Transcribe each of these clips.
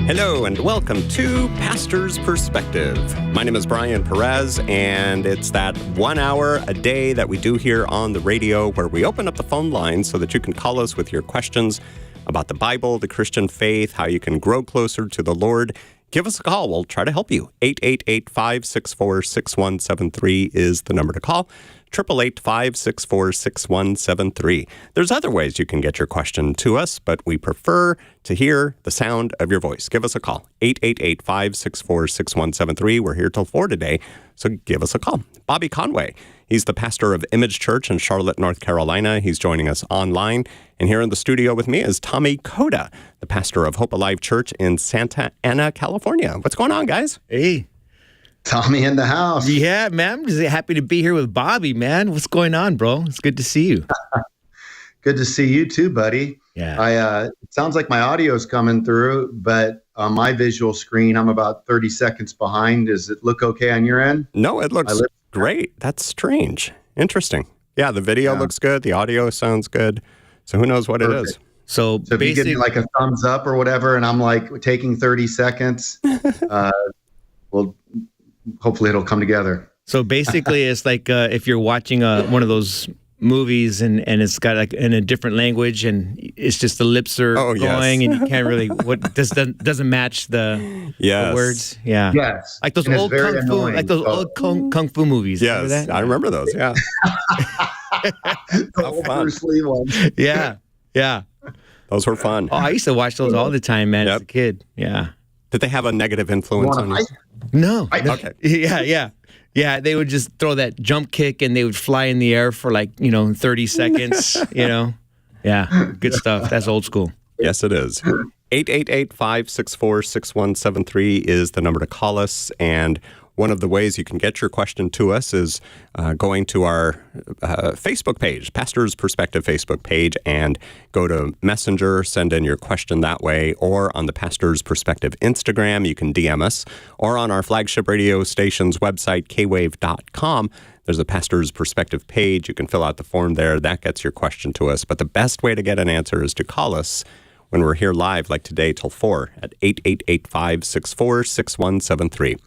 Hello and welcome to Pastor's Perspective. My name is Brian Perez, and it's that 1 hour a day that we do here on the radio where we open up the phone line so that you can call us with your questions about the Bible, the Christian faith, how you can grow closer to the Lord. Give us a call. We'll try to help you. 888-564-6173 is the number to call. 888-564-6173. There's other ways you can get your question to us, but we prefer to hear the sound of your voice. Give us a call. 888-564-6173. We're here till 4 today, so give us a call. Bobby Conway, he's the pastor of Image Church in Charlotte, North Carolina. He's joining us online. And here in the studio with me is Tommy Coda, the pastor of Hope Alive Church in Santa Ana, California. What's going on, guys? Hey. Tommy in the house. Yeah, man. I'm just happy to be here with Bobby, man. What's going on, bro? It's good to see you. Good to see you too, buddy. Yeah. It sounds like my audio is coming through, but on my visual screen, I'm about 30 seconds behind. Does it look okay on your end? No, it looks great. That's strange. Interesting. Yeah, the video looks good. The audio sounds good. So who knows what it is? So if you give me like a thumbs up or whatever, and I'm like taking 30 seconds, well, hopefully it'll come together. So basically, it's like if you're watching one of those movies and it's got like in a different language and it's just the lips are going and you can't really doesn't match the words. Yeah. Yes. Like those old kung fu movies. Yes, I remember those. Yeah. The old Bruce Lee ones. Yeah. Yeah. Those were fun. Oh, I used to watch those all the time, man, as a kid. Yeah. Did they have a negative influence on you? No. Okay. Yeah. Yeah, they would just throw that jump kick and they would fly in the air for 30 seconds, Yeah, good stuff. That's old school. Yes, it is. 888-564-6173 is the number to call us. And one of the ways you can get your question to us is going to our Facebook page, Pastor's Perspective Facebook page, and go to Messenger, send in your question that way, or on the Pastor's Perspective Instagram, you can DM us, or on our flagship radio station's website, kwave.com. There's a Pastor's Perspective page. You can fill out the form there. That gets your question to us. But the best way to get an answer is to call us when we're here live, like today, till 4 at 888-564-6173.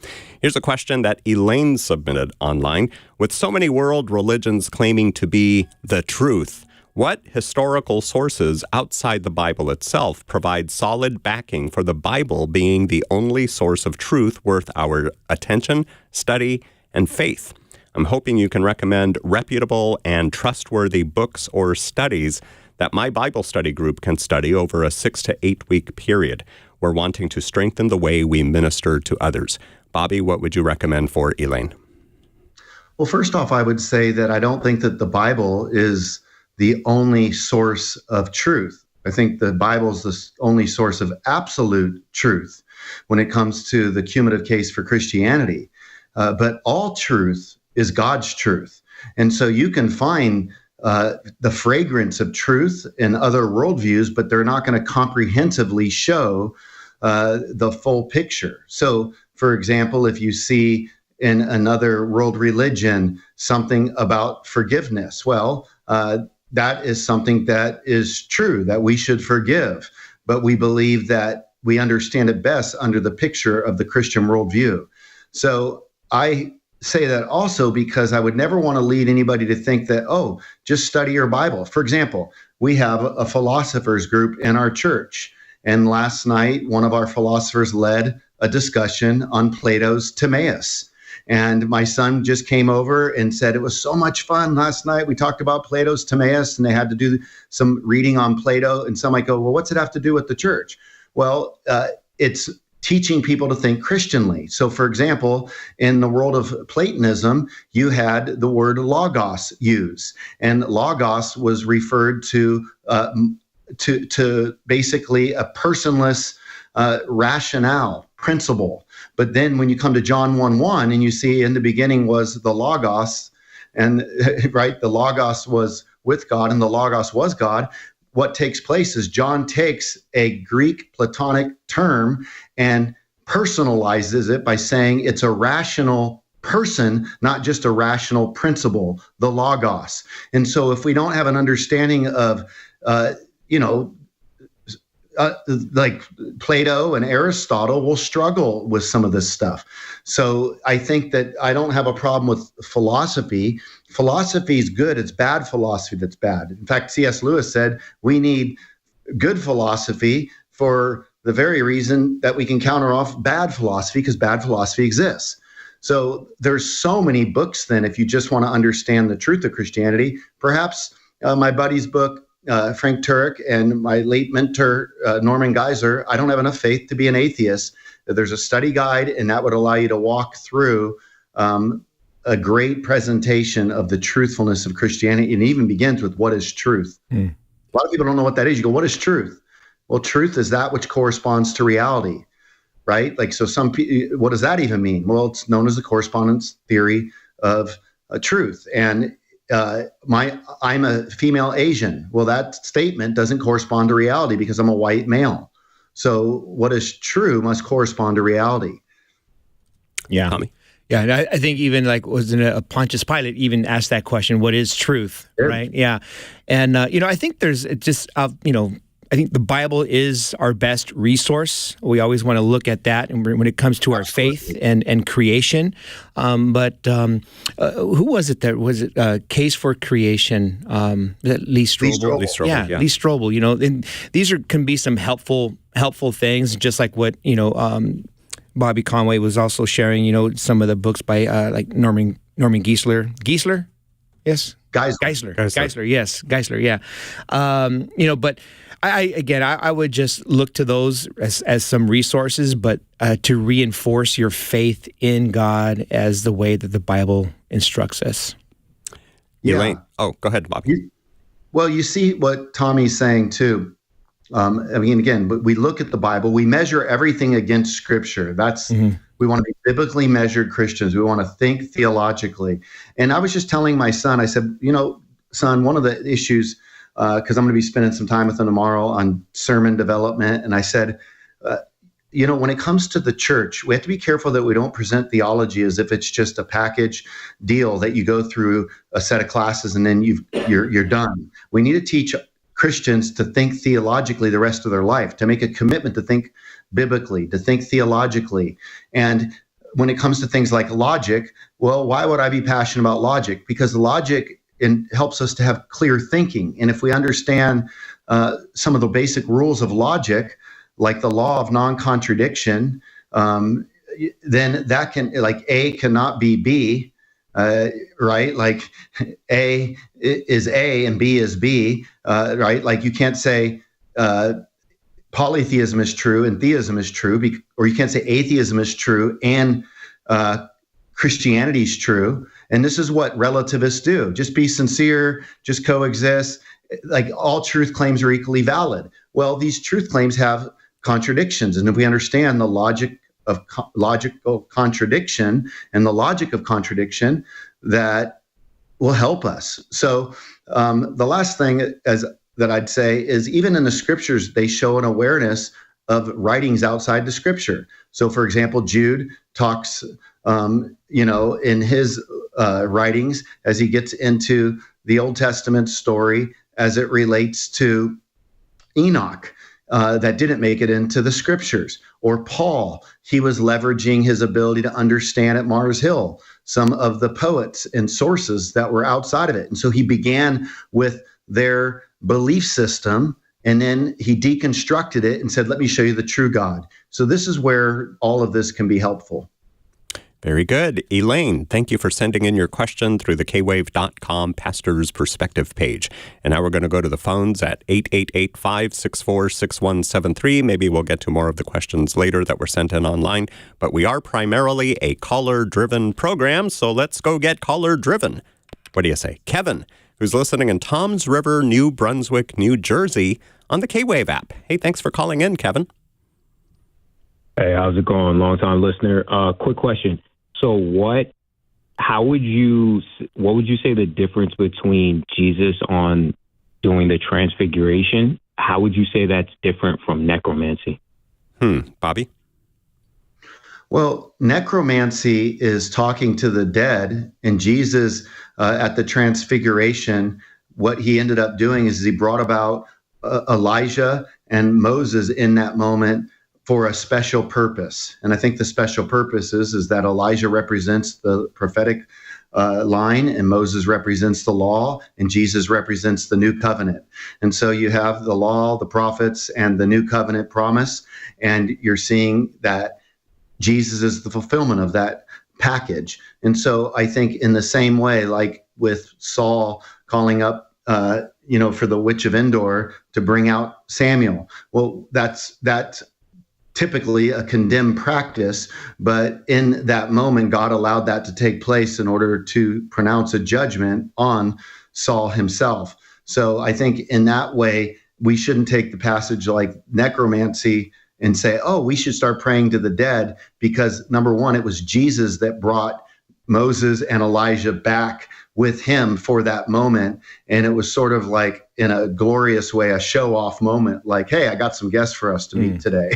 Here's a question that Elaine submitted online. With so many world religions claiming to be the truth, what historical sources outside the Bible itself provide solid backing for the Bible being the only source of truth worth our attention, study, and faith? I'm hoping you can recommend reputable and trustworthy books or studies that my Bible study group can study over a 6 to 8 week period. We're wanting to strengthen the way we minister to others. Bobby, what would you recommend for Elaine? Well, first off, I would say that I don't think that the Bible is the only source of truth. I think the Bible is the only source of absolute truth when it comes to the cumulative case for Christianity. But all truth is God's truth. And so you can find the fragrance of truth in other worldviews, but they're not going to comprehensively show the full picture. So, for example, if you see in another world religion something about forgiveness, well, that is something that is true, that we should forgive. But we believe that we understand it best under the picture of the Christian worldview. So I say that also because I would never want to lead anybody to think that, oh, just study your Bible. For example, we have a philosophers group in our church. And last night, one of our philosophers led a discussion on Plato's Timaeus. And my son just came over and said, it was so much fun last night. We talked about Plato's Timaeus, and they had to do some reading on Plato. And some might go, well, what's it have to do with the church? Well, it's teaching people to think Christianly. So, for example, in the world of Platonism, you had the word logos used, and logos was referred to basically a personless rationale, principle. But then when you come to John 1:1 and you see in the beginning was the logos, and right, the logos was with God and the logos was God. What takes place is John takes a Greek Platonic term and personalizes it by saying it's a rational person, not just a rational principle, the logos. And so if we don't have an understanding of, like Plato and Aristotle, will struggle with some of this stuff. So I think that I don't have a problem with philosophy. Philosophy is good. It's bad philosophy that's bad. In fact, C.S. Lewis said we need good philosophy for the very reason that we can counter off bad philosophy, because bad philosophy exists. So there's so many books then, if you just want to understand the truth of Christianity. Perhaps my buddy's book, Frank Turek, and my late mentor, Norman Geisler, I Don't Have Enough Faith to Be an Atheist. There's a study guide, and that would allow you to walk through a great presentation of the truthfulness of Christianity, and it even begins with what is truth. A lot of people don't know what that is. You go, what is truth? Well, truth is that which corresponds to reality, right? Like, so what does that even mean? Well, it's known as the correspondence theory of truth. And I'm a female Asian. Well, that statement doesn't correspond to reality because I'm a white male. So what is true must correspond to reality. Yeah. Tommy? Yeah, and I think even wasn't a Pontius Pilate even asked that question, what is truth, right? Yeah. And, I think there's just, I think the Bible is our best resource. We always want to look at that and when it comes to our faith and creation. But who was it that was it? Case for Creation? Lee Strobel. Lee Strobel. Yeah, Lee Strobel. And these can be some helpful things, just like what Bobby Conway was also sharing. Some of the books by like Norman Geisler. Geisler. Yes. Geisler. Yes. Geisler. Yeah. But I would just look to those as some resources, but to reinforce your faith in God as the way that the Bible instructs us. Yeah. Elaine. Oh, go ahead, Bobby. Well, you see what Tommy's saying too. But we look at the Bible, we measure everything against Scripture. That's we want to be biblically measured Christians. We want to think theologically. And I was just telling my son, I said, son, one of the issues, because I'm going to be spending some time with him tomorrow on sermon development, and I said, when it comes to the church, we have to be careful that we don't present theology as if it's just a package deal that you go through a set of classes and then you're done. We need to teach Christians to think theologically the rest of their life, to make a commitment to think biblically, to think theologically. And when it comes to things like logic, well, why would I be passionate about logic? Because logic helps us to have clear thinking. And if we understand some of the basic rules of logic, like the law of non-contradiction, then that can, like A cannot be B, right? Like A is A and B is B, right? Like you can't say polytheism is true and theism is true, or you can't say atheism is true and Christianity is true. And this is what relativists do. Just be sincere, just coexist. Like all truth claims are equally valid. Well, these truth claims have contradictions. And if we understand the logical contradiction and the logic of contradiction, that will help us. So the last thing that I'd say is even in the scriptures, they show an awareness of writings outside the scripture. So for example, Jude talks, in his writings as he gets into the Old Testament story as it relates to Enoch. That didn't make it into the scriptures. Or Paul, he was leveraging his ability to understand at Mars Hill some of the poets and sources that were outside of it. And so he began with their belief system, and then he deconstructed it and said, let me show you the true God. So this is where all of this can be helpful. Very good. Elaine, thank you for sending in your question through the kwave.com Pastor's Perspective page. And now we're going to go to the phones at 888-564-6173. Maybe we'll get to more of the questions later that were sent in online. But we are primarily a caller-driven program, so let's go get caller-driven. What do you say? Kevin, who's listening in Toms River, New Brunswick, New Jersey, on the K-Wave app. Hey, thanks for calling in, Kevin. Hey, how's it going? Long-time listener. Quick question. So what would you say the difference between Jesus on doing the Transfiguration? How would you say that's different from necromancy? Bobby? Well, necromancy is talking to the dead, and Jesus at the Transfiguration, what he ended up doing is he brought about Elijah and Moses in that moment for a special purpose. And I think the special purpose is that Elijah represents the prophetic line, and Moses represents the law, and Jesus represents the new covenant. And so you have the law, the prophets, and the new covenant promise, and you're seeing that Jesus is the fulfillment of that package. And so I think in the same way, like with Saul calling up, for the witch of Endor to bring out Samuel, well, that's typically a condemned practice, but in that moment, God allowed that to take place in order to pronounce a judgment on Saul himself. So I think in that way, we shouldn't take the passage like necromancy and say, oh, we should start praying to the dead, because number one, it was Jesus that brought Moses and Elijah back with him for that moment. And it was sort of like, in a glorious way, a show-off moment, like, hey, I got some guests for us to meet today,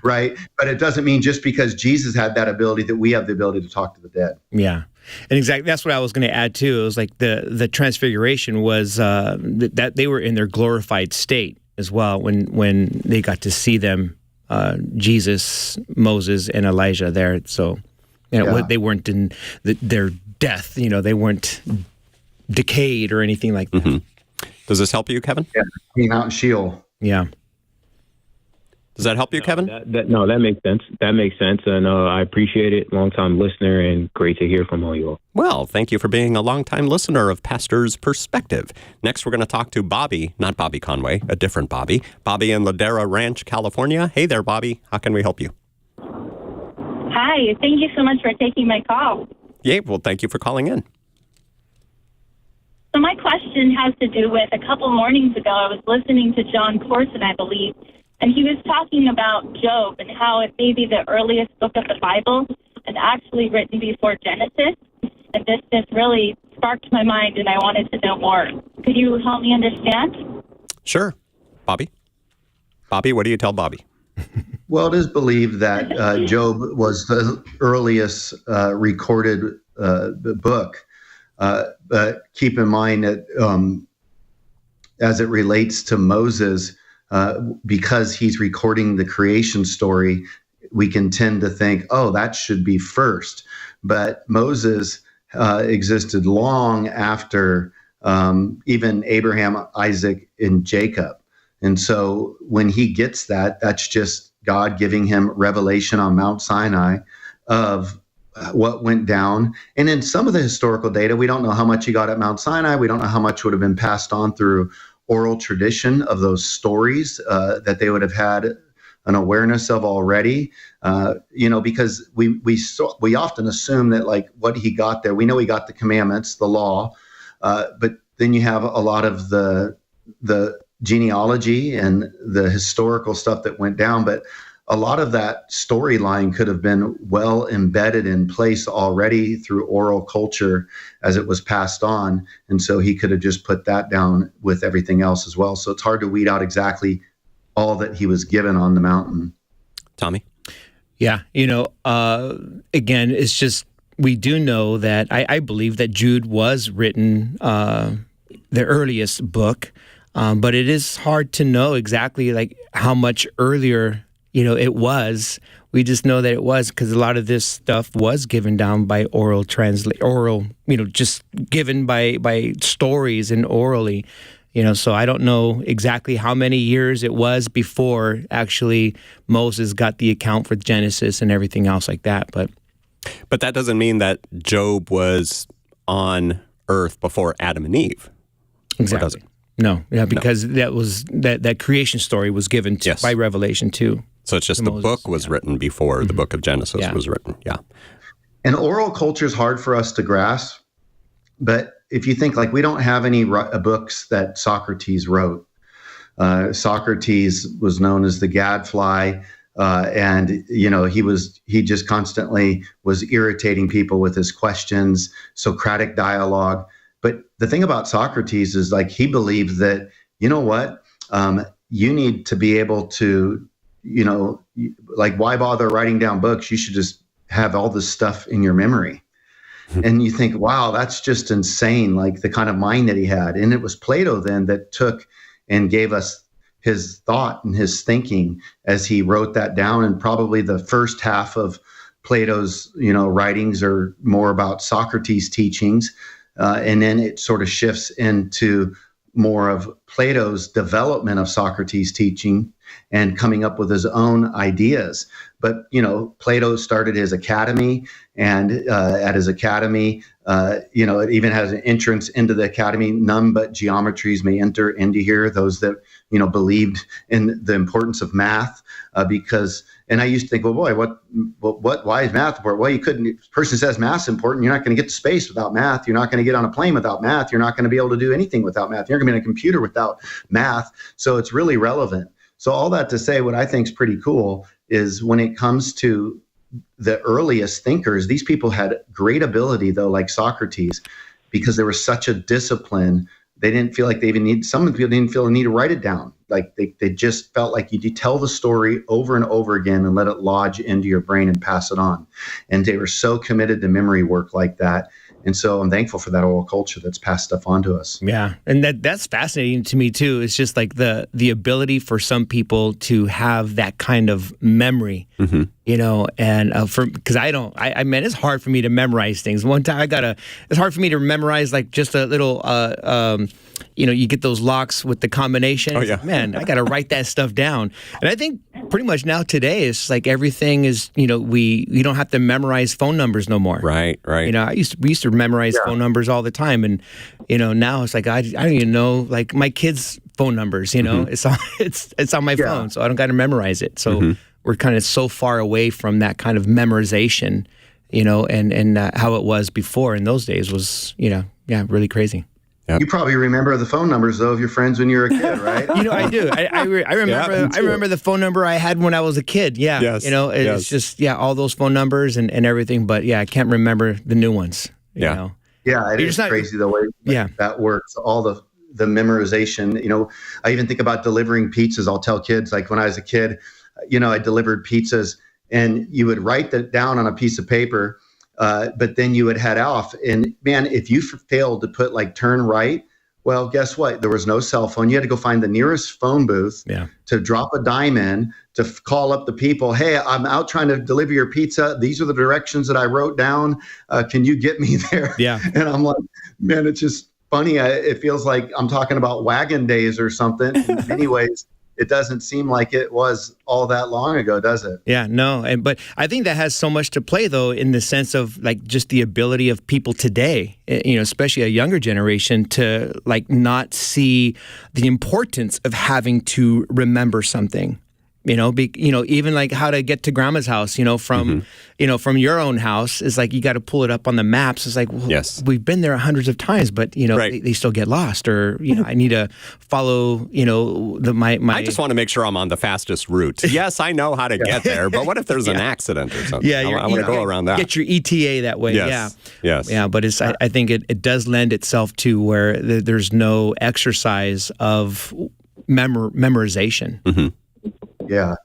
right? But it doesn't mean just because Jesus had that ability that we have the ability to talk to the dead. Yeah. And exactly, that's what I was going to add too. It was like the Transfiguration was that they were in their glorified state as well when they got to see them, Jesus, Moses, and Elijah there. So they weren't in their death. They weren't decayed or anything like that. Does this help you, Kevin? Yeah, being out in Sheol. Yeah. Does that help you, Kevin? No, that makes sense. That makes sense. And I appreciate it. Long-time listener, and great to hear from all you all. Well, thank you for being a long-time listener of Pastor's Perspective. Next, we're going to talk to Bobby, not Bobby Conway, a different Bobby. Bobby in Ladera Ranch, California. Hey there, Bobby. How can we help you? Hi. Thank you so much for taking my call. Yeah, well, thank you for calling in. So my question has to do with a couple mornings ago, I was listening to John Corson, I believe, and he was talking about Job and how it may be the earliest book of the Bible and actually written before Genesis. And this just really sparked my mind, and I wanted to know more. Could you help me understand? Sure. Bobby? Bobby, what do you tell Bobby? Well, it is believed that Job was the earliest recorded book. But keep in mind that as it relates to Moses, because he's recording the creation story, we can tend to think, oh, that should be first. But Moses existed long after even Abraham, Isaac, and Jacob. And so when he gets that, that's just God giving him revelation on Mount Sinai of what went down. And in some of the historical data, we don't know how much he got at Mount Sinai. We don't know how much would have been passed on through oral tradition of those stories that they would have had an awareness of already, because we often assume that like what he got there, we know he got the commandments, the law, but then you have a lot of the genealogy and the historical stuff that went down, but a lot of that storyline could have been well embedded in place already through oral culture as it was passed on. And so he could have just put that down with everything else as well. So it's hard to weed out exactly all that he was given on the mountain. Tommy? Yeah. Again, it's just, we do know that I believe that Jude was written the earliest book, but it is hard to know exactly like how much earlier it was. We just know that it was because a lot of this stuff was given down by just given by stories and orally, so I don't know exactly how many years it was before actually Moses got the account for Genesis and everything else like that. But that doesn't mean that Job was on earth before Adam and Eve. Exactly. No, because that creation story was given by Revelation too. So it's just the book was written before the book of Genesis was written. Yeah. And oral culture is hard for us to grasp. But if you think like we don't have any books that Socrates wrote. Socrates was known as the gadfly. And, he just constantly was irritating people with his questions, Socratic dialogue. But the thing about Socrates is like he believed that, you need to be able to, like why bother writing down books? You should just have all this stuff in your memory. And you think, wow, that's just insane, like the kind of mind that he had. And it was Plato then that took and gave us his thought and his thinking as he wrote that down. And probably the first half of Plato's, writings are more about Socrates' teachings. And then it sort of shifts into more of Plato's development of Socrates' teaching and coming up with his own ideas. But, Plato started his academy, and at his academy, it even has an entrance into the academy. None but geometries may enter into here, those that, believed in the importance of math, and I used to think, well, boy, why is math important? Well, you couldn't, if a person says math's important, you're not going to get to space without math. You're not going to get on a plane without math. You're not going to be able to do anything without math. You're not going to be on a computer without math. So it's really relevant. So all that to say, what I think is pretty cool is when it comes to the earliest thinkers, these people had great ability, though, like Socrates, because there was such a discipline. They didn't feel like some people didn't feel the need to write it down. Like they just felt like you tell the story over and over again and let it lodge into your brain and pass it on. And they were so committed to memory work like that. And so I'm thankful for that oral culture that's passed stuff on to us. Yeah, and that's fascinating to me too. It's just like the ability for some people to have that kind of memory, and because it's hard for me to memorize things. One time it's hard for me to memorize like just a little, you get those locks with the combination. Oh yeah, man, I got to write that stuff down. And I think pretty much now today, it's like everything is, we don't have to memorize phone numbers no more. Right. We used to memorize phone numbers all the time, and now it's like I don't even know like my kids' phone numbers. It's on my phone, so I don't got to memorize it. So we're kind of so far away from that kind of memorization, and how it was before in those days was really crazy. Yep. You probably remember the phone numbers though of your friends when you were a kid, right? I do. I remember. I remember the phone number I had when I was a kid. Yeah. Yes. It's just all those phone numbers and everything. But I can't remember the new ones. Yeah, it is crazy the way that works. All the memorization. I even think about delivering pizzas. I'll tell kids like when I was a kid, I delivered pizzas, and you would write that down on a piece of paper. But then you would head off, and man, if you failed to put like turn right, well, guess what? There was no cell phone. You had to go find the nearest phone booth to drop a dime in, to call up the people. Hey, I'm out trying to deliver your pizza. These are the directions that I wrote down. Can you get me there? Yeah. And I'm like, man, it's just funny. It feels like I'm talking about wagon days or something. In many ways, it doesn't seem like it was all that long ago, does it? Yeah, no. But I think that has so much to play, though, in the sense of like just the ability of people today, especially a younger generation, to like not see the importance of having to remember something. Even like how to get to grandma's house, from your own house is like you got to pull it up on the maps. It's like, well, we've been there hundreds of times, but they still get lost, or I need to follow my. I just want to make sure I'm on the fastest route. Yes, I know how to get there, but what if there's an accident or something? Yeah, I want to go around that. Get your ETA that way. Yes. Yeah, but it's I think it does lend itself to where there's no exercise of memorization. Mm-hmm. Yeah.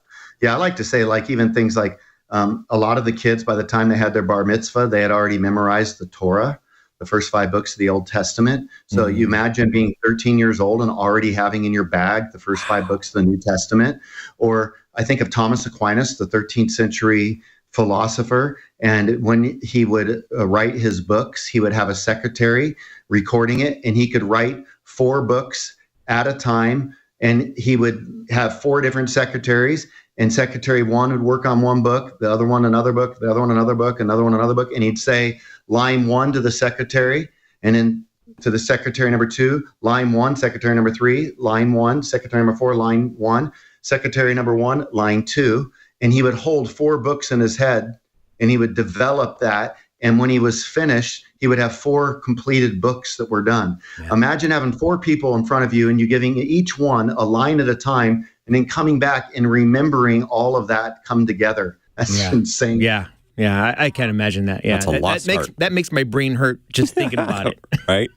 I like to say, like, even things like a lot of the kids, by the time they had their bar mitzvah, they had already memorized the Torah, the first 5 books of the Old Testament. So you imagine being 13 years old and already having in your bag the first 5 books of the New Testament. Or I think of Thomas Aquinas, the 13th century philosopher. And when he would write his books, he would have a secretary recording it, and he could write 4 books at a time. And he would have 4 different secretaries, and secretary 1 would work on 1 book, the other one another book, the other one another book, another one another book. And he'd say line 1 to the secretary, and then to the secretary number 2, line 1, secretary number 3, line 1, secretary number 4, line 1, secretary number 1, line 2. And he would hold 4 books in his head, and he would develop that. And when he was finished, he would have 4 completed books that were done. Yeah. Imagine having 4 people in front of you and you giving each one a line at a time, and then coming back and remembering all of that come together. That's insane. Yeah. Yeah, I can't imagine that. Yeah, that's a lost art. That makes my brain hurt just thinking about it. Right.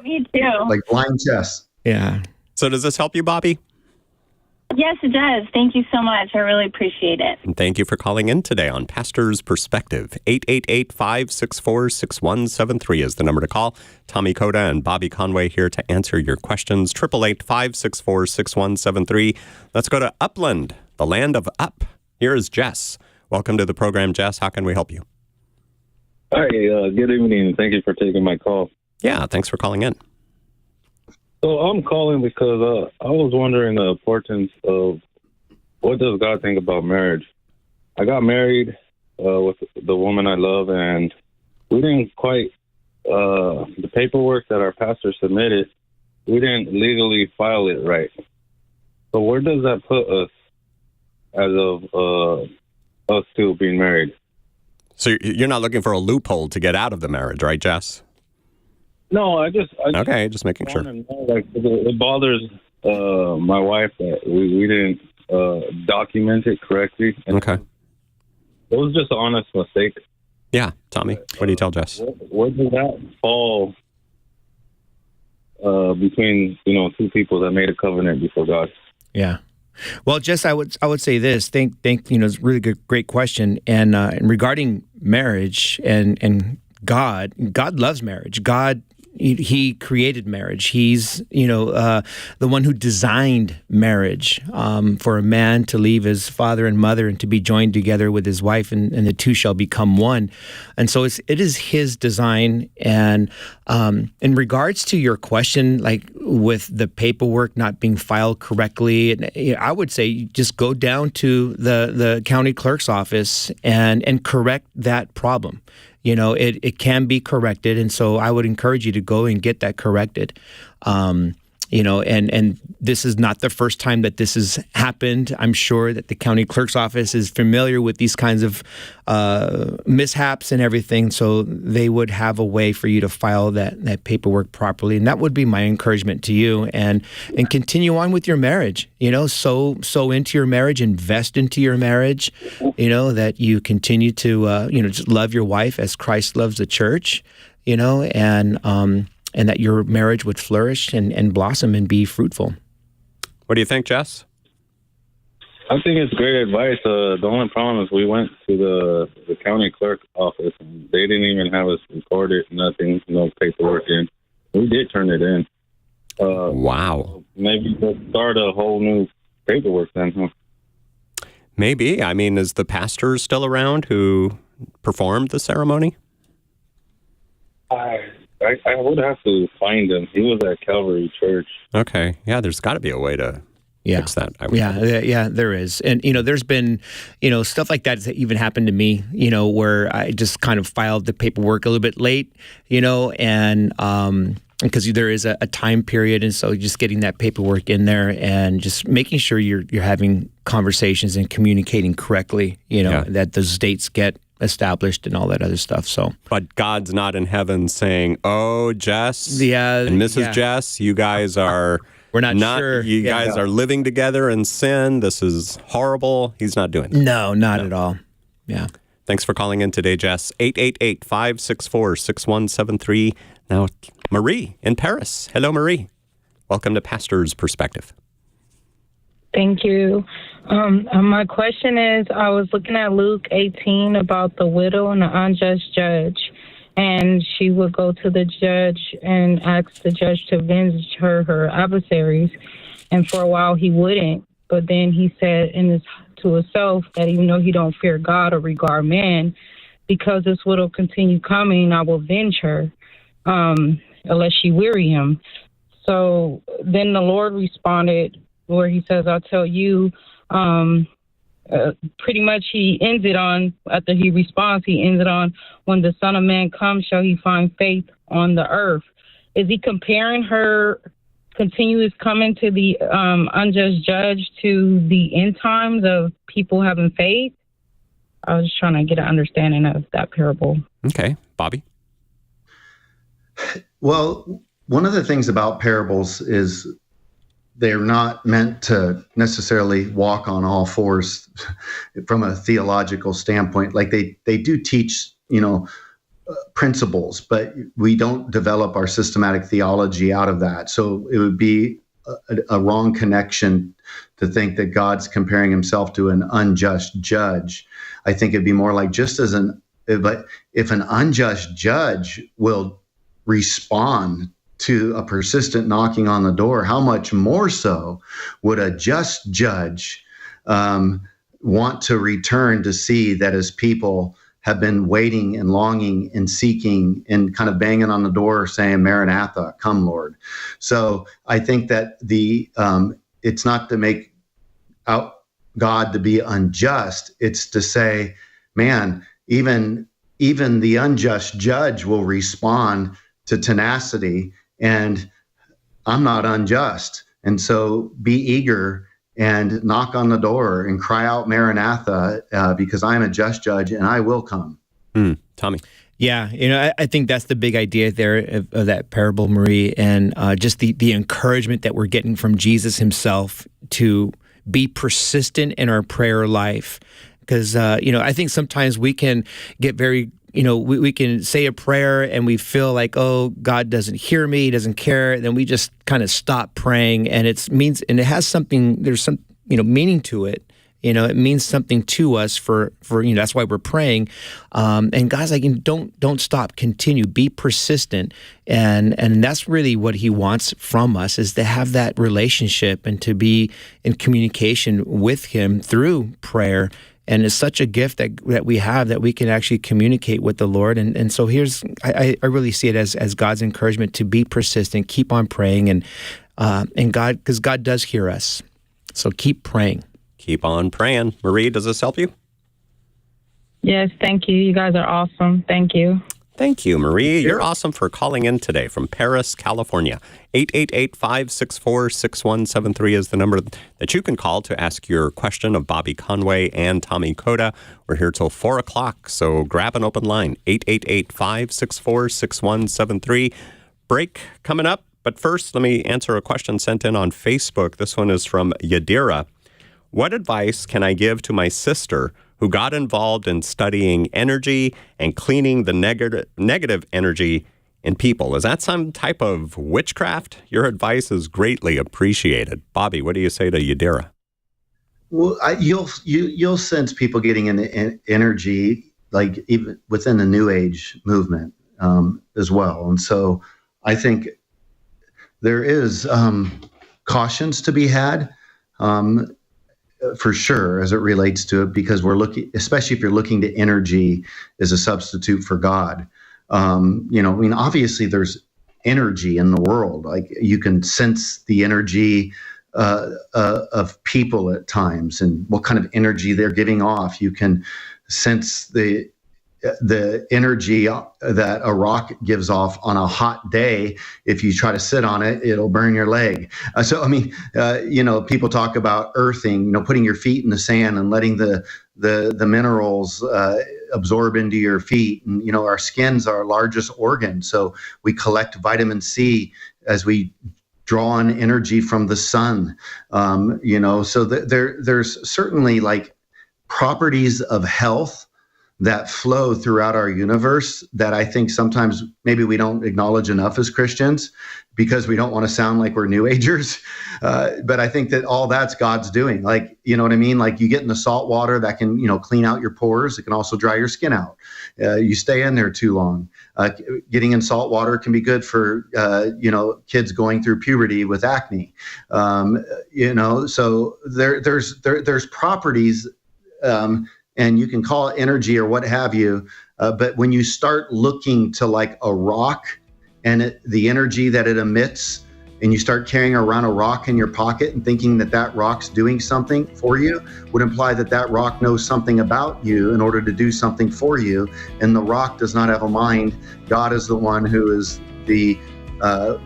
Me too. Like blind chess. Yeah. So does this help you, Bobby? Yes, it does. Thank you so much. I really appreciate it. And thank you for calling in today on Pastor's Perspective. 888-564-6173 is the number to call. Tommy Coda and Bobby Conway here to answer your questions. 888-564-6173. Let's go to Upland, the land of up. Here is Jess. Welcome to the program, Jess. How can we help you? Hi, good evening. Thank you for taking my call. Yeah, thanks for calling in. So I'm calling because I was wondering the importance of what does God think about marriage? I got married with the woman I love, and we didn't quite, the paperwork that our pastor submitted, we didn't legally file it right. So where does that put us as of us two being married? So you're not looking for a loophole to get out of the marriage, right, Jess? No, I just just making sure. Like, it bothers my wife that we didn't document it correctly. Okay. It was just an honest mistake. Yeah, Tommy, what do you tell Jess? Where does that fall between two people that made a covenant before God? Yeah. Well, Jess, I would say this. It's a really great question. And regarding marriage and God loves marriage. God, He created marriage. He's, the one who designed marriage for a man to leave his father and mother and to be joined together with his wife, and the two shall become one. And so it is His design. And in regards to your question, like with the paperwork not being filed correctly. And I would say just go down to the county clerk's office and correct that problem. It can be corrected, and so I would encourage you to go and get that corrected. And this is not the first time that this has happened. I'm sure that the county clerk's office is familiar with these kinds of mishaps and everything, so they would have a way for you to file that paperwork properly. And that would be my encouragement to you. And continue on with your marriage. Sow into your marriage, invest into your marriage. That you continue to just love your wife as Christ loves the church. And that your marriage would flourish and blossom and be fruitful. What do you think, Jess? I think it's great advice. The only problem is we went to the county clerk office, and they didn't even have us record it, nothing, no paperwork in. We did turn it in. Wow. Maybe we'll start a whole new paperwork then, huh? Maybe. I mean, is the pastor still around who performed the ceremony? I would have to find him. He was at Calvary Church. Okay. Yeah, there's got to be a way to fix that. Yeah, there is. And, there's been, stuff like that has even happened to me, where I just kind of filed the paperwork a little bit late, and because there is a time period. And so just getting that paperwork in there and just making sure you're having conversations and communicating correctly, that those dates get established and all that other stuff. So, but God's not in heaven saying, "Oh, Jess, and Mrs. Jess, you guys are we're not sure. You guys are living together in sin. This is horrible." He's not doing that. No, not at all. Yeah. Thanks for calling in today, Jess. 888-564-6173. Now, Marie in Paris. Hello, Marie. Welcome to Pastor's Perspective. Thank you. My question is, I was looking at Luke 18 about the widow and the unjust judge, and she would go to the judge and ask the judge to avenge her adversaries, and for a while he wouldn't, but then he said to himself that even though he don't fear God or regard man, because this widow continue coming, I will avenge her, unless she weary him. So then the Lord responded, where he says, I'll tell you, pretty much he ends it on, after he responds, he ends it on, when the Son of Man comes, shall he find faith on the earth? Is he comparing her continuous coming to the unjust judge to the end times of people having faith? I was just trying to get an understanding of that parable. Okay. Bobby? Well, one of the things about parables is they're not meant to necessarily walk on all fours from a theological standpoint. Like they do teach, principles, but we don't develop our systematic theology out of that. So it would be a wrong connection to think that God's comparing himself to an unjust judge. I think it'd be more like if an unjust judge will respond to a persistent knocking on the door, how much more so would a just judge want to return to see that his people have been waiting and longing and seeking and kind of banging on the door saying, Maranatha, come Lord. So I think that it's not to make out God to be unjust. It's to say, man, even the unjust judge will respond to tenacity, and I'm not unjust. And so be eager and knock on the door and cry out Maranatha, because I'm a just judge and I will come. Tommy. Yeah, I think that's the big idea there of that parable, Marie, and just the encouragement that we're getting from Jesus himself to be persistent in our prayer life. Because, I think sometimes we can get very, we can say a prayer and we feel like, oh, God doesn't hear me, he doesn't care. Then we just kind of stop praying, and it has something, there's some, meaning to it. It means something to us for that's why we're praying. And God's like, don't stop, continue, be persistent. And that's really what he wants from us, is to have that relationship and to be in communication with him through prayer And it's such a gift that we have that we can actually communicate with the Lord. And so I really see it as God's encouragement to be persistent, keep on praying, and God, because God does hear us. So keep praying. Keep on praying. Marie, does this help you? Yes, thank you. You guys are awesome. Thank you. Thank you, Marie. You're awesome for calling in today from Paris, California. 888-564-6173 is the number that you can call to ask your question of Bobby Conway and Tommy Koda. We're here till 4 o'clock, so grab an open line, 888-564-6173. Break coming up, but first let me answer a question sent in on Facebook. This one is from Yadira. What advice can I give to my sister who got involved in studying energy and cleaning the negative energy in people? Is that some type of witchcraft? Your advice is greatly appreciated. Bobby, what do you say to Yadira? Well, you'll sense people getting into energy, like even within the New Age movement as well. And so I think there is cautions to be had. For sure, as it relates to it, because we're looking, especially if you're looking to energy as a substitute for God. Obviously there's energy in the world. Like you can sense the energy of people at times and what kind of energy they're giving off. You can sense the energy that a rock gives off on a hot day. If you try to sit on it, it'll burn your leg. People talk about earthing, putting your feet in the sand and letting the minerals absorb into your feet. And, our skin's our largest organ. So we collect vitamin C as we draw on energy from the sun. So there's certainly like properties of health that flow throughout our universe that I think sometimes maybe we don't acknowledge enough as Christians because we don't want to sound like we're New Agers. But I think that all that's God's doing. Like, you know what I mean? Like you get in the salt water that can, clean out your pores. It can also dry your skin out. You stay in there too long. Getting in salt water can be good for, kids going through puberty with acne. So there's properties, and you can call it energy or what have you. But when you start looking to like a rock and the energy that it emits, and you start carrying around a rock in your pocket and thinking that rock's doing something for you, would imply that rock knows something about you in order to do something for you. And the rock does not have a mind. God is the one who is the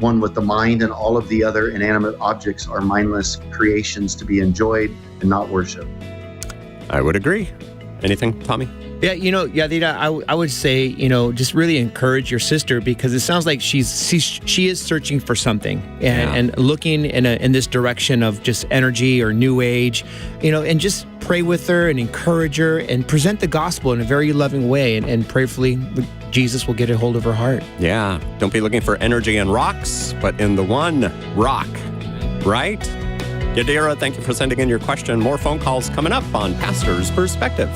one with the mind, and all of the other inanimate objects are mindless creations to be enjoyed and not worshiped. I would agree. Anything, Tommy? Yeah, Yadira, I would say, just really encourage your sister, because it sounds like she is searching for something and looking in this direction of just energy or New Age, and just pray with her and encourage her and present the gospel in a very loving way, and prayerfully Jesus will get a hold of her heart. Yeah, don't be looking for energy in rocks, but in the one rock, right? Yadira, thank you for sending in your question. More phone calls coming up on Pastor's Perspective.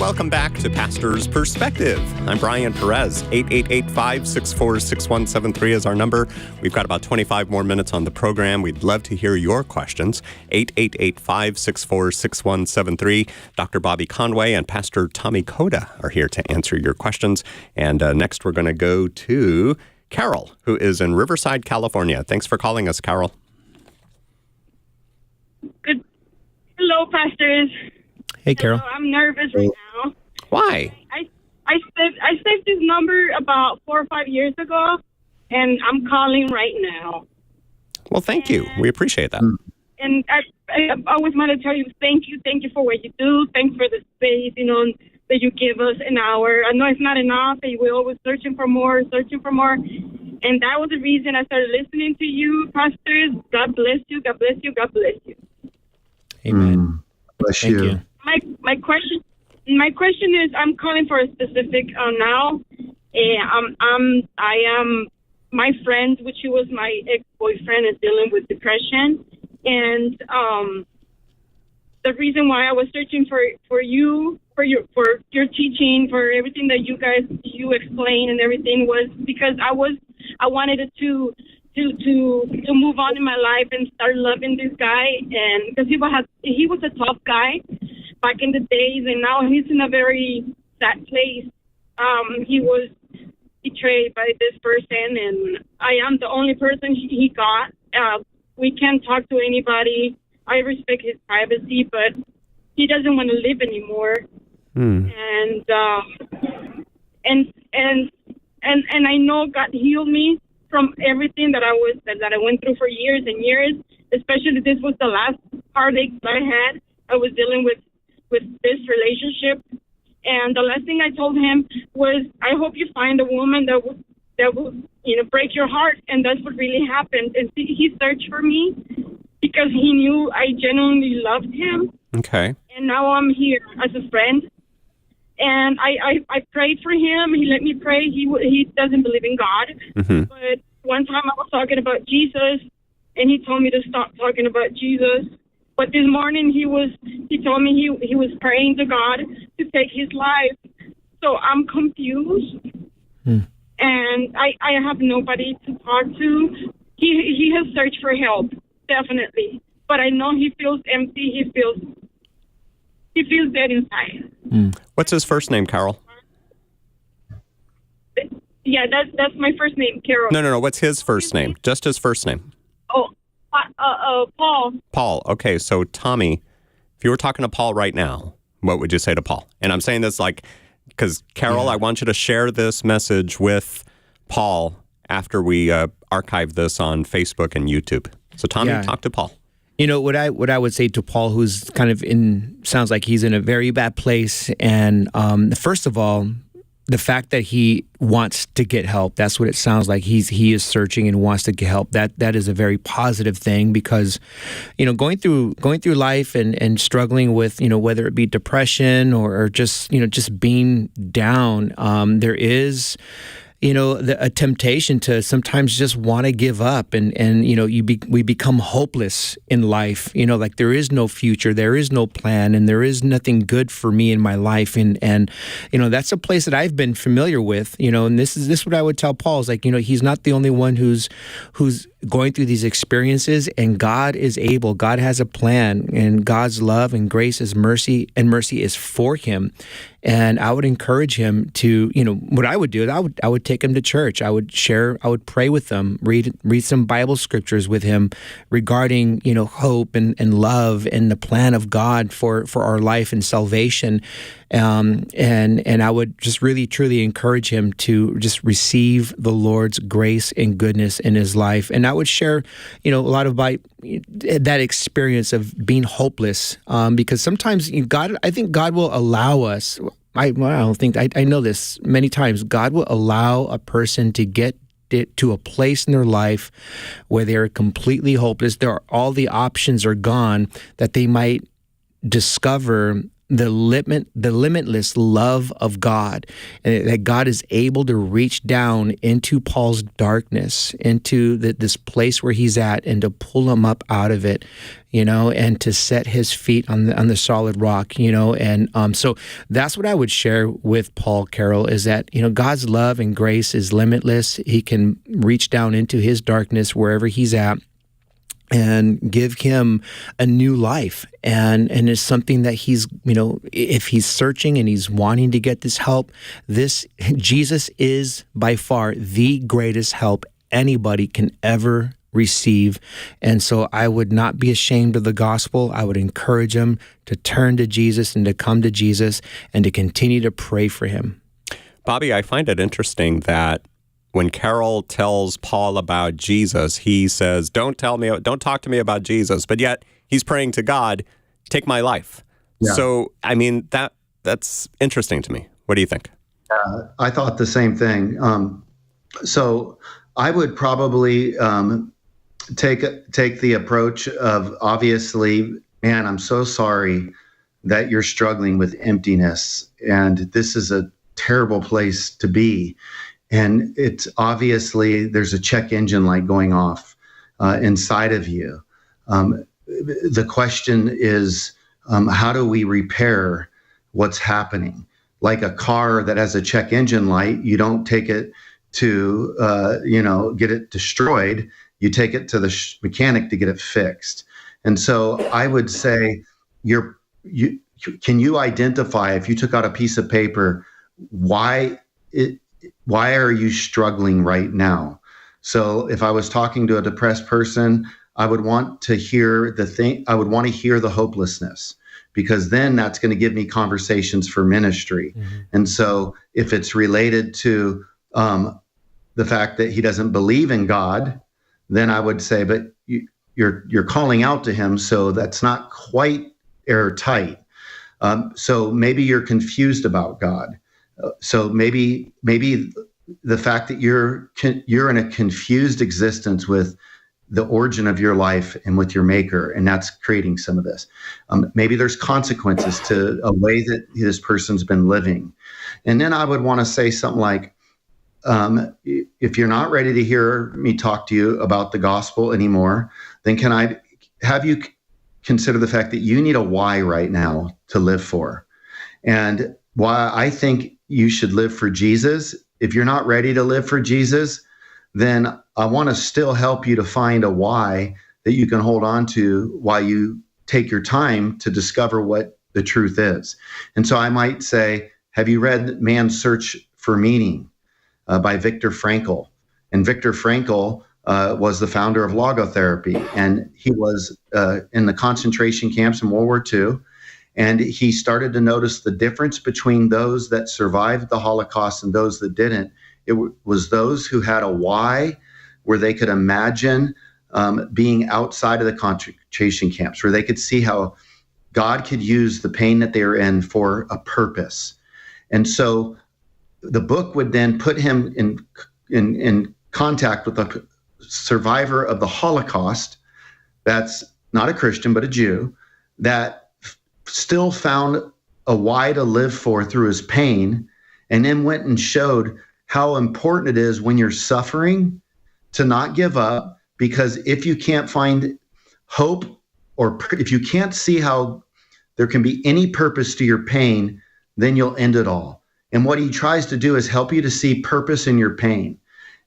welcome back to Pastor's Perspective. I'm Brian Perez. 888-564-6173 is our number. We've got about 25 more minutes on the program. We'd love to hear your questions. 888-564-6173. Dr. Bobby Conway and Pastor Tommy Koda are here to answer your questions. And next we're going to go to Carol, who is in Riverside, California. Thanks for calling us, Carol. Good. Hello, pastors. Hey, Carol. Hello, I'm nervous right now. Why? I saved this number about 4 or 5 years ago, and I'm calling right now. Well, thank you. We appreciate that. And I always want to tell you thank you for what you do. Thanks for the space, that you give us an hour. I know it's not enough, and we're always searching for more. And that was the reason I started listening to you, pastors. God bless you. God bless you. God bless you. Amen. Bless you. My question is, I'm calling for a specific now. I am my friend, which was my ex-boyfriend, is dealing with depression, and the reason why I was searching for your teaching, for everything that you explain and everything, was because I wanted to move on in my life and start loving this guy, and because he was a tough guy back in the days, and now he's in a very sad place. He was betrayed by this person, and I am the only person he got. We can't talk to anybody. I respect his privacy, but he doesn't want to live anymore. And I know God healed me from everything that I went through for years and years. Especially, this was the last heartache that I had. I was dealing with this relationship, and the last thing I told him was, I hope you find a woman that will break your heart. And that's what really happened. And he searched for me because he knew I genuinely loved him. Okay. And now I'm here as a friend. And I prayed for him. He let me pray. He doesn't believe in God. Mm-hmm. But one time I was talking about Jesus, and he told me to stop talking about Jesus. But this morning he told me he was praying to God to take his life. So I'm confused. And I have nobody to talk to. He has searched for help, definitely. But I know he feels empty. He feels dead inside. What's his first name, Carol? Yeah, that's my first name, Carol. No. What's his first name? Just his first name. Paul. Paul. Okay, so Tommy, if you were talking to Paul right now, what would you say to Paul? And I'm saying this because Carol, I want you to share this message with Paul after we archive this on Facebook and YouTube. So Tommy, talk to Paul. What I would say to Paul, who's kind of sounds like he's in a very bad place, and first of all, the fact that he wants to get help, that's what it sounds like. He is searching and wants to get help. That is a very positive thing, because going through life and struggling with whether it be depression or just being down, there is a temptation to sometimes just want to give up, and we become hopeless in life. Like there is no future, there is no plan, and there is nothing good for me in my life. And that's a place that I've been familiar with. And this is what I would tell Paul is he's not the only one who's going through these experiences, and God is able. God has a plan, and God's love and grace is mercy, and mercy is for him. And I would encourage him to, what I would do is I would take him to church. I would pray with them, read some Bible scriptures with him regarding, hope and love and the plan of God for our life and salvation. And I would just really, truly encourage him to just receive the Lord's grace and goodness in his life. And I would share, a lot of that experience of being hopeless, because sometimes I think God will allow us. I know this many times. God will allow a person to get to a place in their life where they're completely hopeless. All the options are gone, that they might discover the limitless love of God, and that God is able to reach down into Paul's darkness, into this place where he's at, and to pull him up out of it, and to set his feet on the solid rock, and so that's what I would share with Paul, Carol, is that God's love and grace is limitless. He can reach down into his darkness wherever he's at and give him a new life. And it's something that he's, if he's searching and he's wanting to get this help, Jesus is by far the greatest help anybody can ever receive. And so I would not be ashamed of the gospel. I would encourage him to turn to Jesus and to come to Jesus and to continue to pray for him. Bobby, I find it interesting that when Carol tells Paul about Jesus, he says, don't talk to me about Jesus, but yet he's praying to God, take my life. Yeah. So, I mean, that's interesting to me. What do you think? I thought the same thing. So I would probably take the approach of, obviously, man, I'm so sorry that you're struggling with emptiness, and this is a terrible place to be. And it's obviously there's a check engine light going off inside of you. The question is, how do we repair what's happening? Like a car that has a check engine light, you don't take it to get it destroyed. You take it to the mechanic to get it fixed. And so I would say, can you identify, if you took out a piece of paper, why are you struggling right now? So if I was talking to a depressed person, I would want to hear the hopelessness, because then that's going to give me conversations for ministry. Mm-hmm. And so if it's related to the fact that he doesn't believe in God, then I would say, but you're calling out to him, so that's not quite airtight. So maybe you're confused about God. So maybe the fact that you're in a confused existence with the origin of your life and with your maker, and that's creating some of this. Maybe there's consequences to a way that this person's been living. And then I would want to say something like, if you're not ready to hear me talk to you about the gospel anymore, then can I have you consider the fact that you need a why right now to live for? And why I think you should live for Jesus. If you're not ready to live for Jesus, then I want to still help you to find a why that you can hold on to while you take your time to discover what the truth is. And so I might say, have you read Man's Search for Meaning by Viktor Frankl? And Viktor Frankl was the founder of logotherapy, and he was in the concentration camps in World War II. And he started to notice the difference between those that survived the Holocaust and those that didn't. It was those who had a why, where they could imagine being outside of the concentration camps, where they could see how God could use the pain that they were in for a purpose. And so the book would then put him in contact with a survivor of the Holocaust that's not a Christian, but a Jew, that still found a why to live for through his pain, and then went and showed how important it is when you're suffering to not give up, because if you can't find hope, or if you can't see how there can be any purpose to your pain, then you'll end it all. And what he tries to do is help you to see purpose in your pain.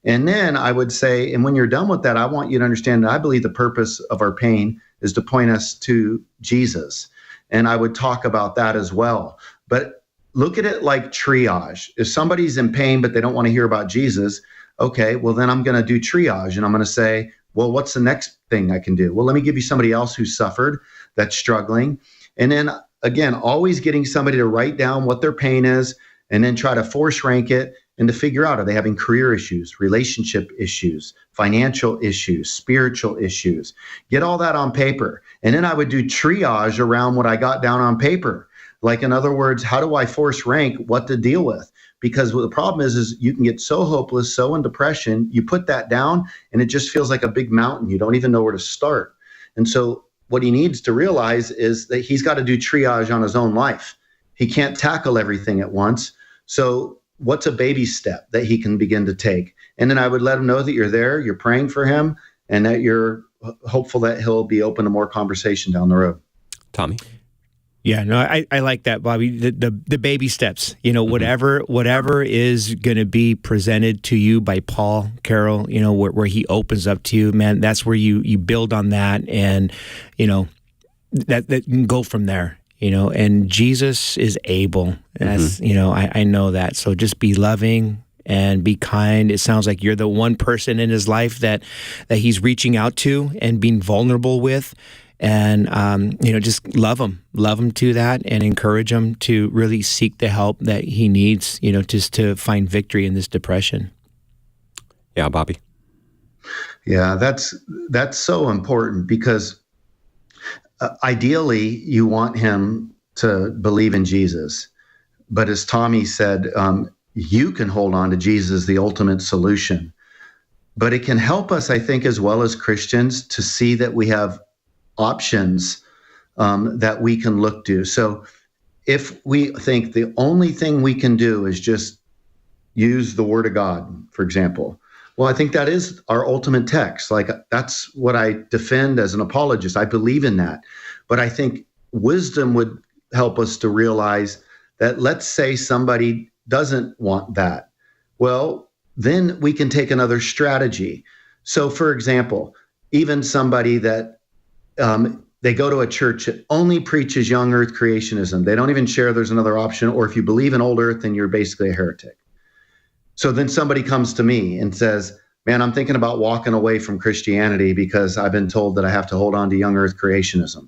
And then I would say, and when you're done with that, I want you to understand that I believe the purpose of our pain is to point us to Jesus. And I would talk about that as well. But look at it like triage. If somebody's in pain, but they don't want to hear about Jesus, okay, well, then I'm going to do triage. And I'm going to say, well, what's the next thing I can do? Well, let me give you somebody else who suffered, that's struggling. And then, again, always getting somebody to write down what their pain is, and then try to force rank it and to figure out, are they having career issues, relationship issues, financial issues, spiritual issues? Get all that on paper. And then I would do triage around what I got down on paper. Like, in other words, how do I force rank what to deal with? Because what the problem is you can get so hopeless, so in depression, you put that down and it just feels like a big mountain. You don't even know where to start. And so what he needs to realize is that he's got to do triage on his own life. He can't tackle everything at once. So what's a baby step that he can begin to take? And then I would let him know that you're there, you're praying for him, and that you're hopeful that he'll be open to more conversation down the road. Tommy? Yeah, no, I like that, Bobby. The baby steps, whatever is going to be presented to you by Paul Carroll, where he opens up to you, man, that's where you build on that, and that you can go from there. And Jesus is able. As I know that. So just be loving and be kind. It sounds like you're the one person in his life that he's reaching out to and being vulnerable with. And, just love him to that, and encourage him to really seek the help that he needs, just to find victory in this depression. Yeah, Bobby. Yeah, that's so important, because ideally you want him to believe in Jesus. But as Tommy said, you can hold on to Jesus, the ultimate solution. But it can help us, I think, as well as Christians, to see that we have options that we can look to. So if we think the only thing we can do is just use the Word of God, for example, well, I think that is our ultimate text. Like, that's what I defend as an apologist. I believe in that. But I think wisdom would help us to realize that, let's say somebody doesn't want that. Well, then we can take another strategy. So, for example, even somebody that they go to a church that only preaches young earth creationism. They don't even share there's another option, or if you believe in old earth, then you're basically a heretic. So then somebody comes to me and says, man, I'm thinking about walking away from Christianity because I've been told that I have to hold on to young earth creationism.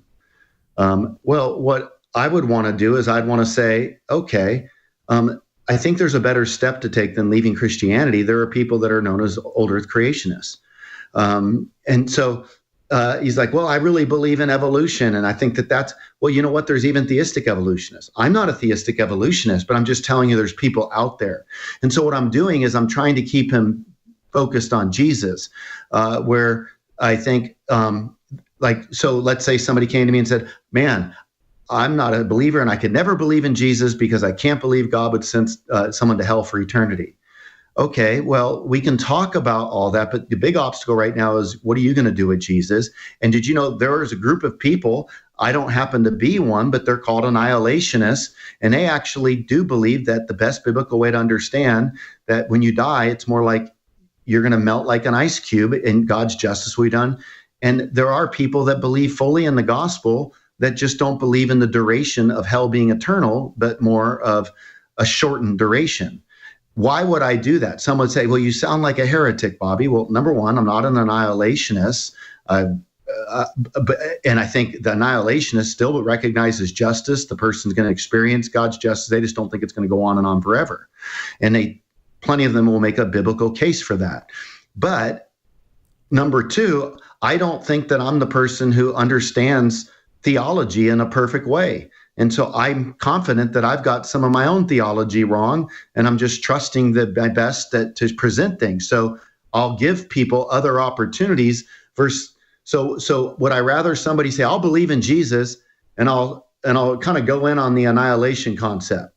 Well, what I would want to do is I'd want to say, okay, I think there's a better step to take than leaving Christianity. There are people that are known as old earth creationists. And so he's like, well, I really believe in evolution. And I think that's, well, you know what? There's even theistic evolutionists. I'm not a theistic evolutionist, but I'm just telling you there's people out there. And so what I'm doing is I'm trying to keep him focused on Jesus, where I think, so let's say somebody came to me and said, man, I'm not a believer and I could never believe in Jesus because I can't believe God would send someone to hell for eternity. Okay, well, we can talk about all that, but the big obstacle right now is, what are you going to do with Jesus? And did you know there is a group of people, I don't happen to be one, but they're called annihilationists, and they actually do believe that the best biblical way to understand that when you die, it's more like you're going to melt like an ice cube and God's justice will be done. And there are people that believe fully in the gospel that just don't believe in the duration of hell being eternal, but more of a shortened duration. Why would I do that? Some would say, well, you sound like a heretic, Bobby. Well, number one, I'm not an annihilationist. And I think the annihilationists still recognize justice. The person's going to experience God's justice. They just don't think it's going to go on and on forever. And plenty of them will make a biblical case for that. But number two, I don't think that I'm the person who understands theology in a perfect way. And so I'm confident that I've got some of my own theology wrong, and I'm just trusting my best to present things. So I'll give people other opportunities. So would I rather somebody say, I'll believe in Jesus, and I'll kind of go in on the annihilation concept.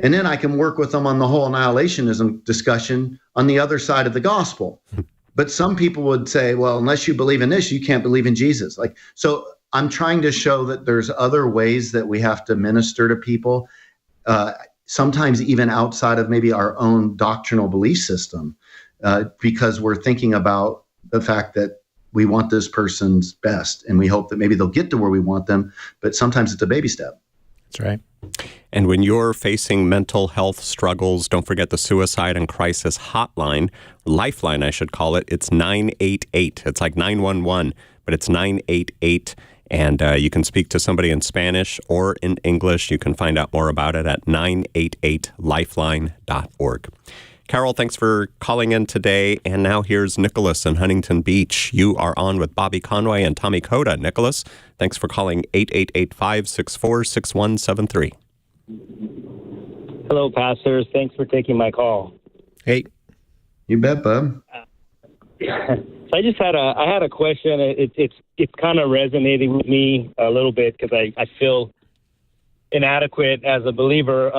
And then I can work with them on the whole annihilationism discussion on the other side of the gospel. But some people would say, well, unless you believe in this, you can't believe in Jesus. So I'm trying to show that there's other ways that we have to minister to people, sometimes even outside of maybe our own doctrinal belief system, because we're thinking about the fact that we want this person's best, and we hope that maybe they'll get to where we want them, but sometimes it's a baby step. That's right. And when you're facing mental health struggles, don't forget the Suicide and Crisis Hotline, Lifeline, I should call it. It's 988. It's like 911, but it's 988. And you can speak to somebody in Spanish or in English. You can find out more about it at 988lifeline.org. Carol, thanks for calling in today. And now here's Nicholas in Huntington Beach. You are on with Bobby Conway and Tommy Coda. Nicholas, thanks for calling 888-564-6173. Hello, pastors. Thanks for taking my call. Hey. You bet, bub. I had a question. It's kind of resonating with me a little bit because I feel inadequate as a believer.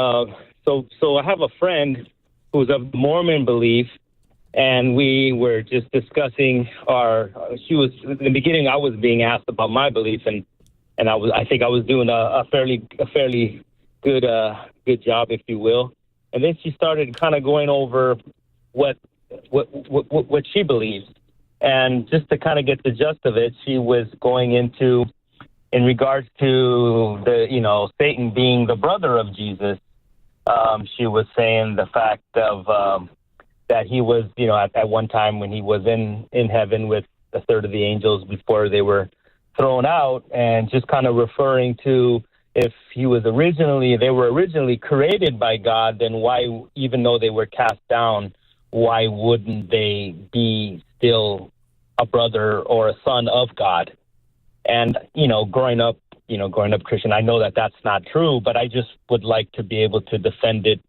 So I have a friend who's of Mormon belief, and we were just discussing in the beginning I was being asked about my belief, and I think I was doing a fairly good job, if you will. And then she started kind of going over what she believes. And just to kind of get the gist of it, she was going into, in regards to Satan being the brother of Jesus. She was saying the fact of that he was, at one time when he was in heaven with a third of the angels before they were thrown out, and just kind of referring to if they were originally created by God, then why, even though they were cast down, why wouldn't they be still a brother or a son of God? And, growing up Christian, I know that that's not true, but I just would like to be able to defend it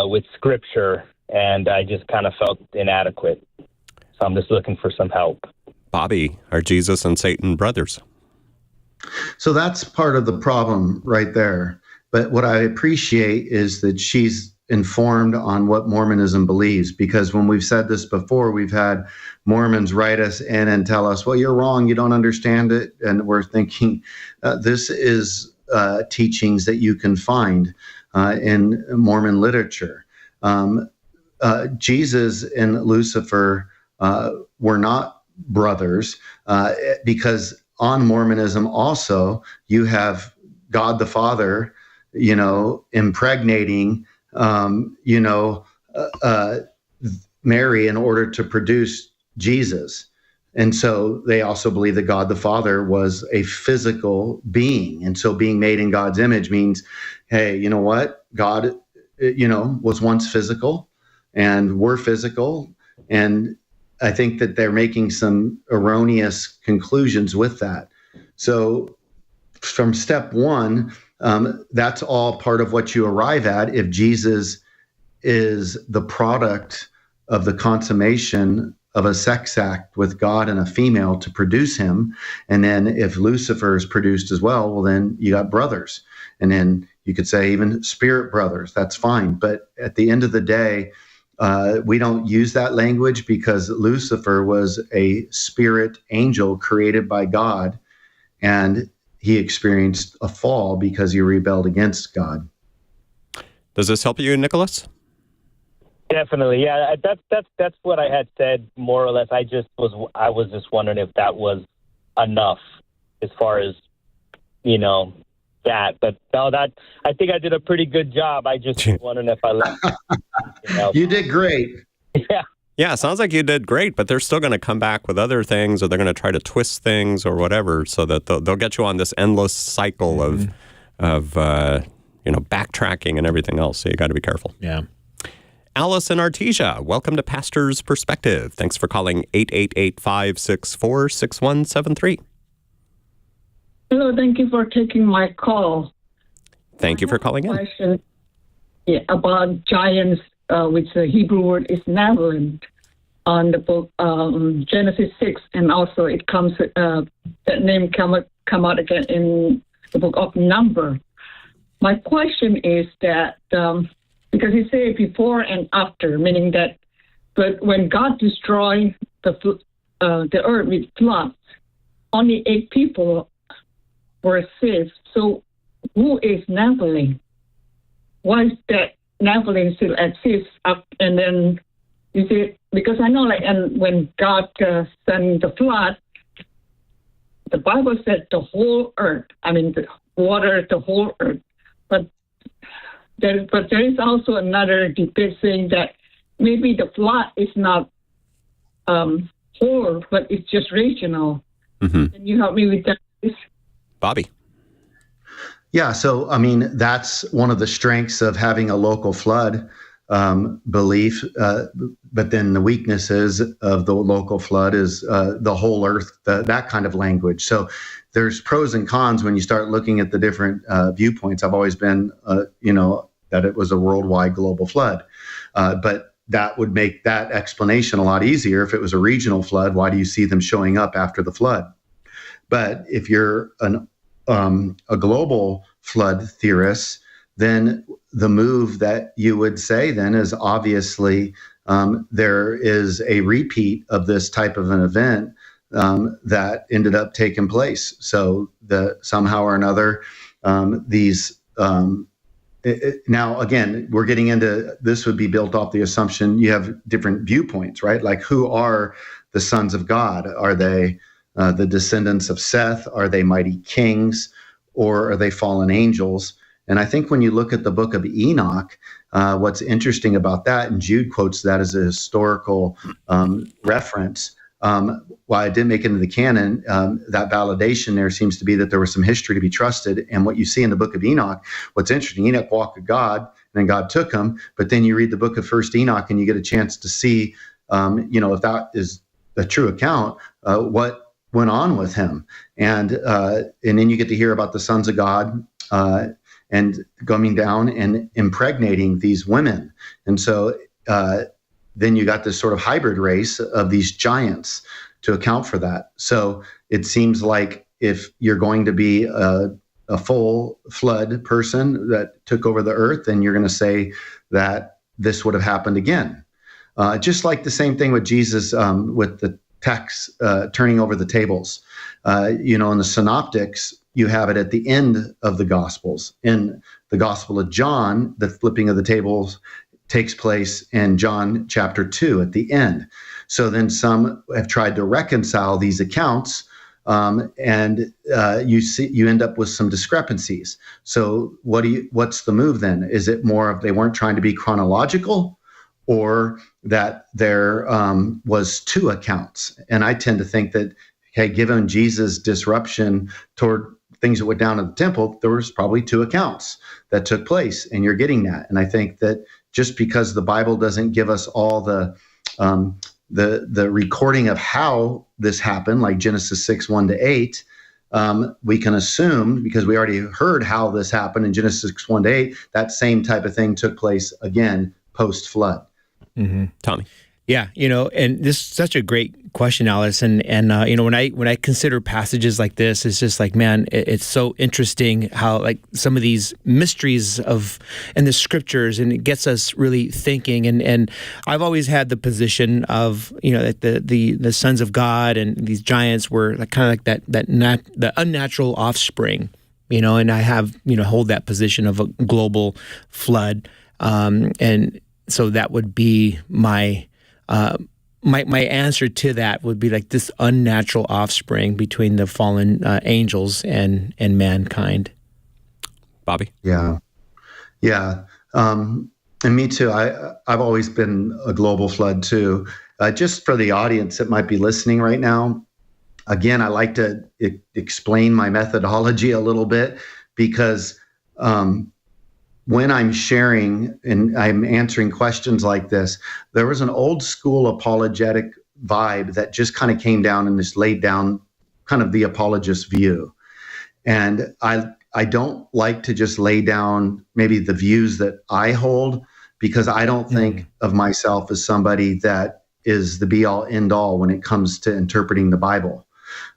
with scripture, and I just kind of felt inadequate. So I'm just looking for some help. Bobby, are Jesus and Satan brothers? So that's part of the problem right there. But what I appreciate is that she's informed on what Mormonism believes, because when we've said this before, we've had Mormons write us in and tell us, well, you're wrong, you don't understand it. And we're thinking this is teachings that you can find in Mormon literature. Jesus and Lucifer were not brothers because on Mormonism also you have God the Father, impregnating Mary in order to produce Jesus. And so they also believe that God the Father was a physical being. And so being made in God's image means, hey, you know what? God, was once physical and we're physical. And I think that they're making some erroneous conclusions with that. So from step one, that's all part of what you arrive at if Jesus is the product of the consummation of a sex act with God and a female to produce him. And then if Lucifer is produced as well then you got brothers. And then you could say even spirit brothers, that's fine. But at the end of the day, we don't use that language because Lucifer was a spirit angel created by God, and he experienced a fall because he rebelled against God. Does this help you, Nicholas? Definitely, yeah. That's what I had said more or less. I was just wondering if that was enough as far as that. But no, that I think I did a pretty good job. I just was wondering if I left. You did great. Yeah. Yeah, it sounds like you did great, but they're still going to come back with other things, or they're going to try to twist things or whatever, so that they'll get you on this endless cycle of backtracking and everything else. So you got to be careful. Yeah. Alice in Artesia, welcome to Pastor's Perspective. Thanks for calling 888-564-6173. Hello, thank you for taking my call. Thank you for calling in. Question, about giants, which the Hebrew word is Nephilim, on the book Genesis 6, and also it comes that name come out again in the book of Numbers. My question is that because he said before and after, meaning that, but when God destroyed the earth with floods, only 8 people were saved. So who is Nephilim? Why is that Nephilim still exists? And then you see, because I know, and when God sent the flood, the Bible said the whole earth. I mean, the water, the whole earth. But there is also another debate saying that maybe the flood is not whole, but it's just regional. Mm-hmm. Can you help me with that, please? Bobby. Yeah, so I mean, that's one of the strengths of having a local flood belief, but then the weaknesses of the local flood is the whole earth, that kind of language. So there's pros and cons when you start looking at the different viewpoints. I've always been, that it was a worldwide global flood. But that would make that explanation a lot easier. If it was a regional flood, why do you see them showing up after the flood? But if you're a global flood theorist, then the move that you would say then is obviously there is a repeat of this type of an event that ended up taking place. So somehow or another, these now again, we're getting into, this would be built off the assumption you have different viewpoints, right? Like, who are the sons of God? Are they the descendants of Seth? Are they mighty kings, or are they fallen angels? And I think when you look at the book of Enoch, what's interesting about that, and Jude quotes that as a historical reference. While I didn't make it into the canon, that validation there seems to be that there was some history to be trusted. And what you see in the book of Enoch, what's interesting, Enoch walked with God, and then God took him. But then you read the book of First Enoch, and you get a chance to see, if that is a true account, what went on with him. And then you get to hear about the sons of God and coming down and impregnating these women. And so then you got this sort of hybrid race of these giants to account for that. So it seems like if you're going to be a full flood person that took over the earth, then you're going to say that this would have happened again. Just like the same thing with Jesus with the text turning over the tables. In the synoptics, you have it at the end of the Gospels. In the Gospel of John, the flipping of the tables takes place in John chapter 2 at the end. So then some have tried to reconcile these accounts, and you end up with some discrepancies. So what's the move then? Is it more of they weren't trying to be chronological, or that there was two accounts? And I tend to think that, hey, given Jesus' disruption toward things that went down in the temple, there was probably two accounts that took place, and you're getting that. And I think that just because the Bible doesn't give us all the recording of how this happened, like Genesis 6, 1-8, we can assume, because we already heard how this happened in Genesis 6, 1-8, that same type of thing took place again post-flood. Mm-hmm. Tommy. Yeah, and this is such a great question, Alice. And when I consider passages like this, it's just like, man, it's so interesting how like some of these mysteries in the scriptures, and it gets us really thinking. And I've always had the position of, that the sons of God and these giants were like, kind of like the unnatural offspring, and I have, hold that position of a global flood. And so that would be my answer to that would be like this unnatural offspring between the fallen angels and mankind. Bobby? Yeah. And me too. I've always been a global flood too. Just for the audience that might be listening right now, again, I like to explain my methodology a little bit, because when I'm sharing and I'm answering questions like this, there was an old school apologetic vibe that just kind of came down and just laid down kind of the apologist view. And I don't like to just lay down maybe the views that I hold, because I don't think of myself as somebody that is the be all end all when it comes to interpreting the Bible.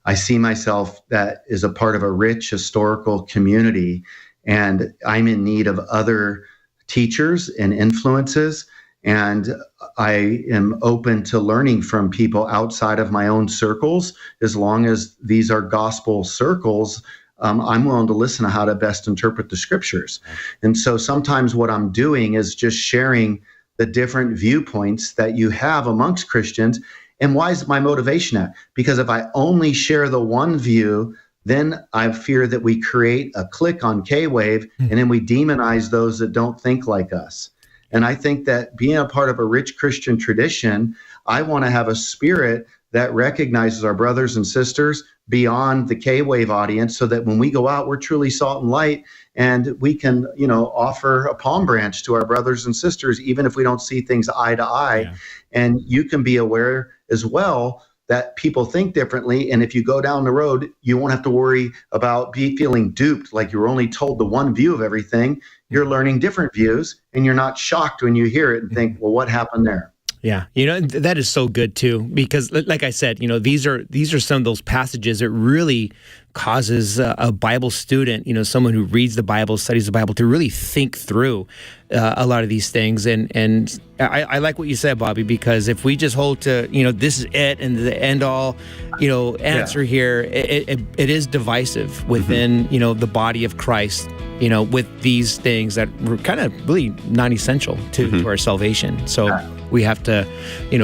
I see myself that is a part of a rich historical community, and I'm in need of other teachers and influences. And I am open to learning from people outside of my own circles. As long as these are gospel circles, I'm willing to listen to how to best interpret the scriptures. And so sometimes what I'm doing is just sharing the different viewpoints that you have amongst Christians. And why is my motivation at? Because if I only share the one view, then I fear that we create a clique on K-Wave, and then we demonize those that don't think like us. And I think that being a part of a rich Christian tradition, I want to have a spirit that recognizes our brothers and sisters beyond the K-Wave audience, so that when we go out, we're truly salt and light, and we can, offer a palm branch to our brothers and sisters, even if we don't see things eye to eye. Yeah. And you can be aware as well that people think differently. And if you go down the road, you won't have to worry about feeling duped, like you were only told the one view of everything. you're learning different views, and you're not shocked when you hear it and think, well, what happened there? Yeah, that is so good too, because like I said, these are some of those passages that really causes a Bible student, someone who reads the Bible, studies the Bible, to really think through a lot of these things. And I like what you said, Bobby, because if we just hold to, this is it and the end all, answer here, it is divisive within, the body of Christ, with these things that were kind of really non-essential to our salvation. So we have to,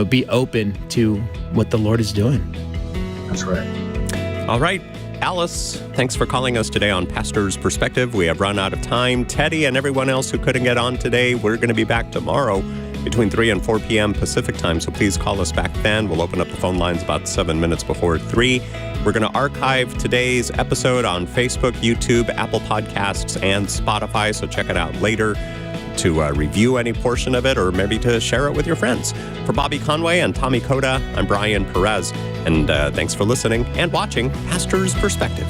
be open to what the Lord is doing. That's right. All right. Alice, thanks for calling us today on Pastor's Perspective. We have run out of time. Teddy and everyone else who couldn't get on today, we're going to be back tomorrow between 3 and 4 p.m. Pacific time, so please call us back then. We'll open up the phone lines about 7 minutes before 3. We're going to archive today's episode on Facebook, YouTube, Apple Podcasts, and Spotify, so check it out later to review any portion of it or maybe to share it with your friends. For Bobby Conway and Tommy Coda, I'm Brian Perez, and thanks for listening and watching Pastor's Perspective.